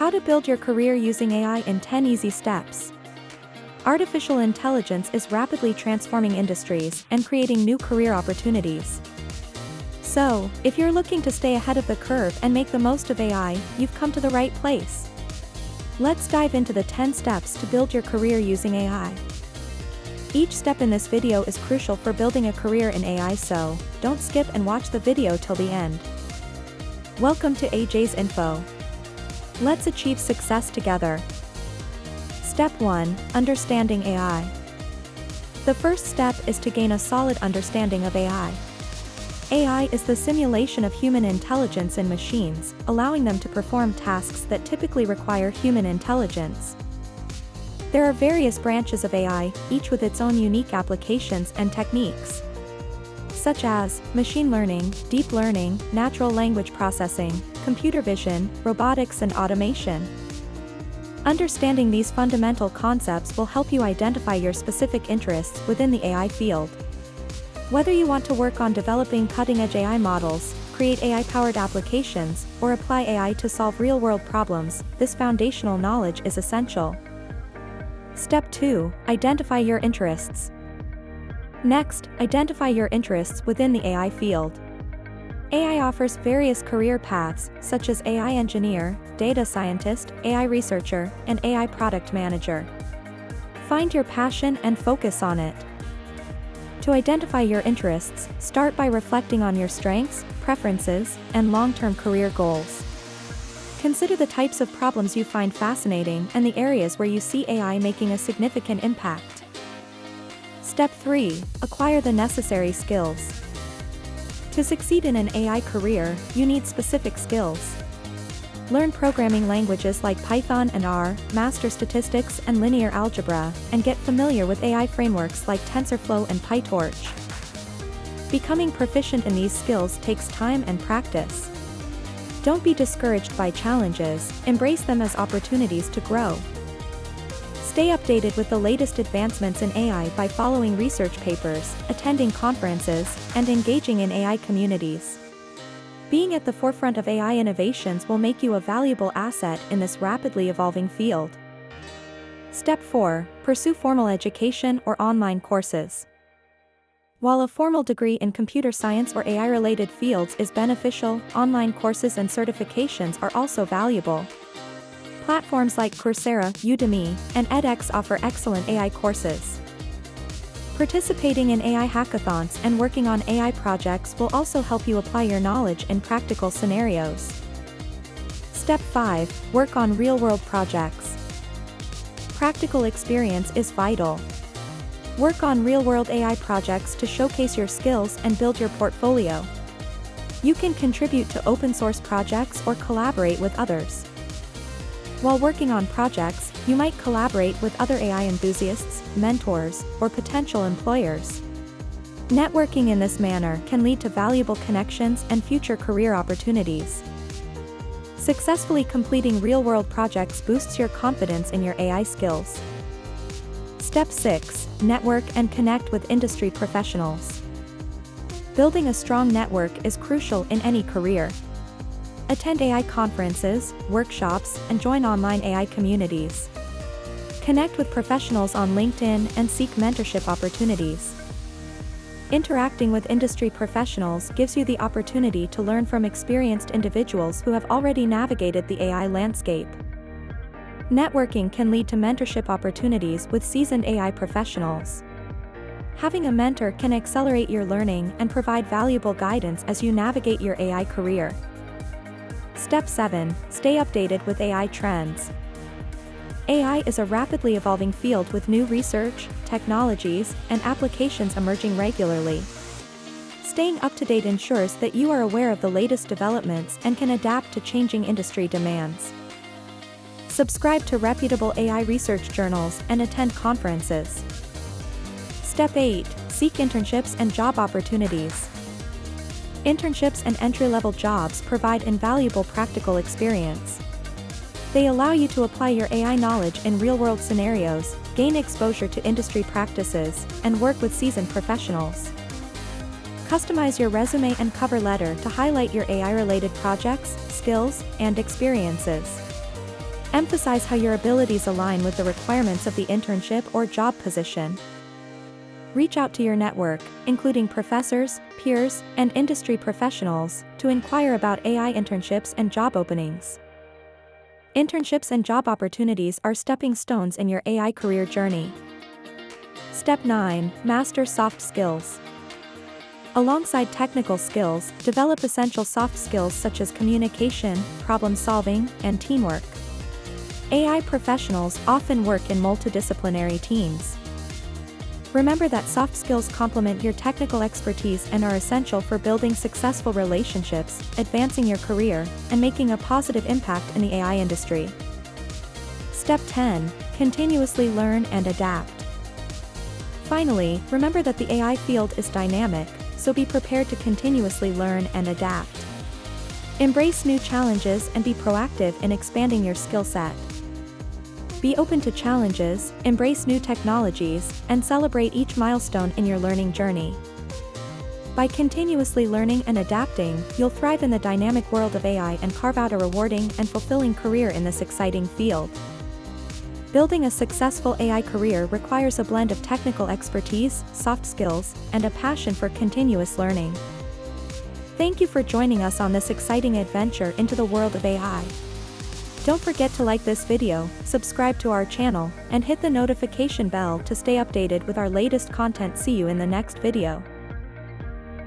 How to build your career using AI in 10 easy steps. Artificial intelligence is rapidly transforming industries and creating new career opportunities. So, if you're looking to stay ahead of the curve and make the most of AI, you've come to the right place. Let's dive into the 10 steps to build your career using AI. Each step in this video is crucial for building a career in AI, so don't skip and watch the video till the end. Welcome to AJ's Info. Let's achieve success together. Step 1. Understanding AI. The first step is to gain a solid understanding of AI. AI is the simulation of human intelligence in machines, allowing them to perform tasks that typically require human intelligence. There are various branches of AI, each with its own unique applications and techniques, such as machine learning, deep learning, natural language processing, computer vision, robotics, and automation. Understanding these fundamental concepts will help you identify your specific interests within the AI field. Whether you want to work on developing cutting-edge AI models, create AI-powered applications, or apply AI to solve real-world problems, this foundational knowledge is essential. Step 2. Identify your interests. Next, identify your interests within the AI field. AI offers various career paths, such as AI engineer, data scientist, AI researcher, and AI product manager. Find your passion and focus on it. To identify your interests, start by reflecting on your strengths, preferences, and long-term career goals. Consider the types of problems you find fascinating and the areas where you see AI making a significant impact. Step 3. Acquire the necessary skills. To succeed in an AI career, you need specific skills. Learn programming languages like Python and R, master statistics and linear algebra, and get familiar with AI frameworks like TensorFlow and PyTorch. Becoming proficient in these skills takes time and practice. Don't be discouraged by challenges, embrace them as opportunities to grow. Stay updated with the latest advancements in AI by following research papers, attending conferences, and engaging in AI communities. Being at the forefront of AI innovations will make you a valuable asset in this rapidly evolving field. Step 4. Pursue formal education or online courses. While a formal degree in computer science or AI-related fields is beneficial, online courses and certifications are also valuable. Platforms like Coursera, Udemy, and edX offer excellent AI courses. Participating in AI hackathons and working on AI projects will also help you apply your knowledge in practical scenarios. Step 5. Work on real-world projects. Practical experience is vital. Work on real-world AI projects to showcase your skills and build your portfolio. You can contribute to open-source projects or collaborate with others. While working on projects, you might collaborate with other AI enthusiasts, mentors, or potential employers. Networking in this manner can lead to valuable connections and future career opportunities. Successfully completing real-world projects boosts your confidence in your AI skills. Step 6. Network and connect with industry professionals. Building a strong network is crucial in any career. Attend AI conferences, workshops, and join online AI communities. Connect with professionals on LinkedIn and seek mentorship opportunities. Interacting with industry professionals gives you the opportunity to learn from experienced individuals who have already navigated the AI landscape. Networking can lead to mentorship opportunities with seasoned AI professionals. Having a mentor can accelerate your learning and provide valuable guidance as you navigate your AI career. Step 7. Stay updated with AI trends. AI is a rapidly evolving field with new research, technologies, and applications emerging regularly. Staying up to date ensures that you are aware of the latest developments and can adapt to changing industry demands. Subscribe to reputable AI research journals and attend conferences. Step 8. Seek internships and job opportunities. Internships and entry-level jobs provide invaluable practical experience. They allow you to apply your AI knowledge in real-world scenarios, gain exposure to industry practices, and work with seasoned professionals. Customize your resume and cover letter to highlight your AI-related projects, skills, and experiences. Emphasize how your abilities align with the requirements of the internship or job position. Reach out to your network, including professors, peers, and industry professionals, to inquire about AI internships and job openings. Internships and job opportunities are stepping stones in your AI career journey. Step 9. Master soft skills. Alongside technical skills, develop essential soft skills such as communication, problem solving, and teamwork. AI professionals often work in multidisciplinary teams. Remember that soft skills complement your technical expertise and are essential for building successful relationships, advancing your career, and making a positive impact in the AI industry. Step 10. Continuously learn and adapt. Finally, remember that the AI field is dynamic, so be prepared to continuously learn and adapt. Embrace new challenges and be proactive in expanding your skill set. Be open to challenges, embrace new technologies, and celebrate each milestone in your learning journey. By continuously learning and adapting, you'll thrive in the dynamic world of AI and carve out a rewarding and fulfilling career in this exciting field. Building a successful AI career requires a blend of technical expertise, soft skills, and a passion for continuous learning. Thank you for joining us on this exciting adventure into the world of AI. Don't forget to like this video, subscribe to our channel, and hit the notification bell to stay updated with our latest content. See you in the next video.